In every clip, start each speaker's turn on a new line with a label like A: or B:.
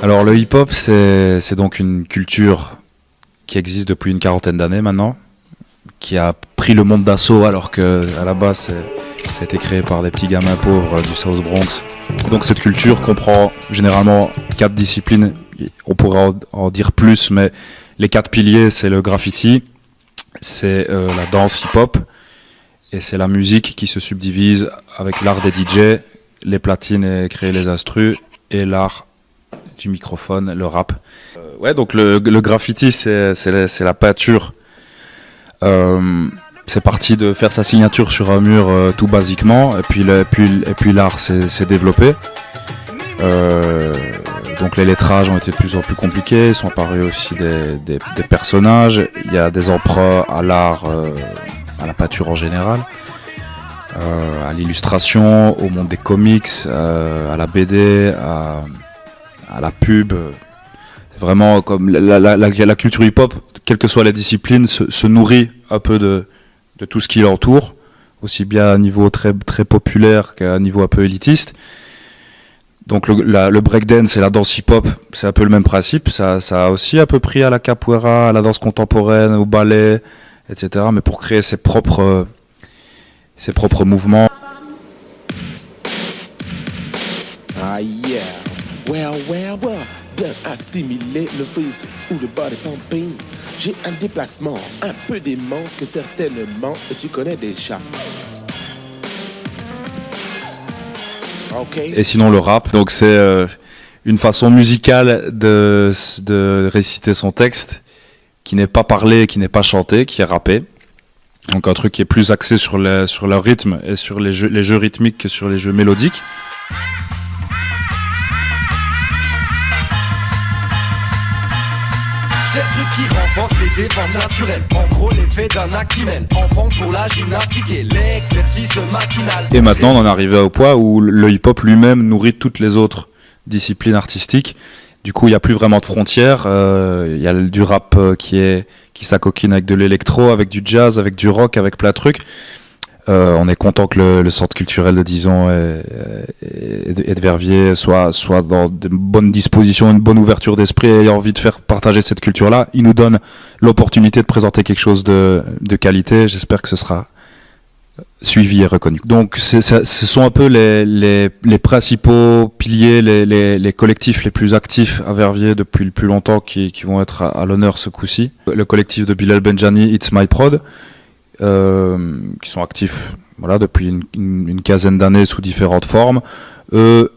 A: Alors le hip-hop, c'est donc une culture qui existe depuis une quarantaine d'années maintenant, qui a pris le monde d'assaut alors que à la base ça a été créé par des petits gamins pauvres du South Bronx. Donc cette culture comprend généralement 4 disciplines, on pourrait en dire plus, mais les 4 piliers, c'est le graffiti, c'est la danse hip-hop, et c'est la musique qui se subdivise avec l'art des DJ, les platines et créer les instrus, et l'art du microphone, le rap. Ouais, donc le graffiti, c'est la peinture. C'est parti de faire sa signature sur un mur tout basiquement, et puis l'art s'est développé. Donc les lettrages ont été de plus en plus compliqués, sont apparus aussi des personnages, il y a des emprunts à l'art, à la peinture en général, à l'illustration, au monde des comics, à la BD, à la pub. Vraiment, comme la culture hip-hop, quelles que soient les disciplines, se nourrit un peu de tout ce qui l'entoure, aussi bien à un niveau très, très populaire qu'à un niveau un peu élitiste. Donc le breakdance et la danse hip-hop, c'est un peu le même principe. Ça a aussi un peu pris à la capoeira, à la danse contemporaine, au ballet, etc. Mais pour créer ses propres mouvements.
B: Ah yeah, well, bien assimiler le freeze ou le body pumping. J'ai un déplacement un peu dément que certainement tu connais déjà. Okay.
A: Et sinon le rap, donc c'est une façon musicale de réciter son texte qui n'est pas parlé, qui n'est pas chanté, qui est rappé. Donc un truc qui est plus axé sur le rythme et sur les jeux rythmiques que sur les jeux mélodiques.
C: C'est le truc qui renforce les défenses naturelles. En gros, l'effet d'un actimel. Enfant pour la gymnastique et l'exercice machinal.
A: Et maintenant, on en est arrivé au point où le hip-hop lui-même nourrit toutes les autres disciplines artistiques. Du coup, il n'y a plus vraiment de frontières. Il y a du rap qui s'acoquine avec de l'électro, avec du jazz, avec du rock, avec plein de trucs. On est content que le centre culturel de Dijon et de Verviers soit dans de bonnes dispositions, une bonne ouverture d'esprit et ait envie de faire partager cette culture-là. Il nous donne l'opportunité de présenter quelque chose de qualité. J'espère que ce sera suivi et reconnu. Donc ce sont un peu les principaux piliers, les collectifs les plus actifs à Verviers depuis le plus longtemps qui vont être à l'honneur ce coup-ci. Le collectif de Bilal Benjani, It's My Prod, qui sont actifs depuis une quinzaine d'années sous différentes formes. Eux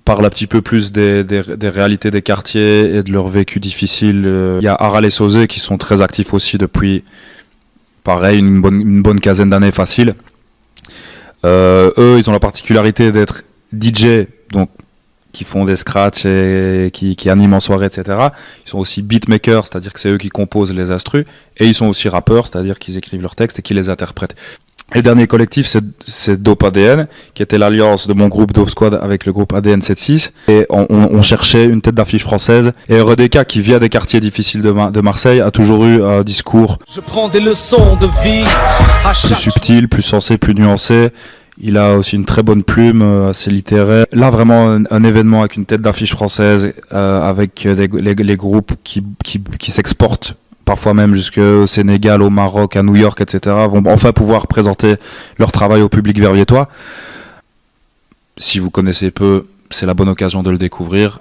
A: parlent un petit peu plus des réalités des quartiers et de leur vécu difficile. Il y a Aral et Sosé qui sont très actifs aussi depuis, pareil, une bonne quinzaine d'années facile. Eux, ils ont la particularité d'être DJ, donc qui font des scratchs et qui animent en soirée, etc. Ils sont aussi beatmakers, c'est-à-dire que c'est eux qui composent les instrus, et ils sont aussi rappeurs, c'est-à-dire qu'ils écrivent leurs textes et qu'ils les interprètent. Et le dernier collectif, c'est Dope ADN, qui était l'alliance de mon groupe Dope Squad avec le groupe ADN 76, et on cherchait une tête d'affiche française. Et REDK, qui vient des quartiers difficiles de Marseille, a toujours eu un discours
C: Je prends des leçons de vie
A: plus subtil, plus sensé, plus nuancé. Il a aussi une très bonne plume, assez littéraire. Là, vraiment, un événement avec une tête d'affiche française, avec les groupes qui s'exportent, parfois même jusqu'au Sénégal, au Maroc, à New York, etc., vont enfin pouvoir présenter leur travail au public verviétois. Si vous connaissez peu, c'est la bonne occasion de le découvrir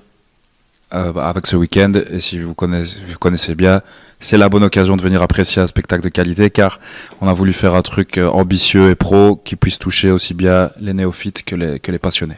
A: avec ce week-end. Et si vous connaissez bien, c'est la bonne occasion de venir apprécier un spectacle de qualité, car on a voulu faire un truc ambitieux et pro qui puisse toucher aussi bien les néophytes que les passionnés.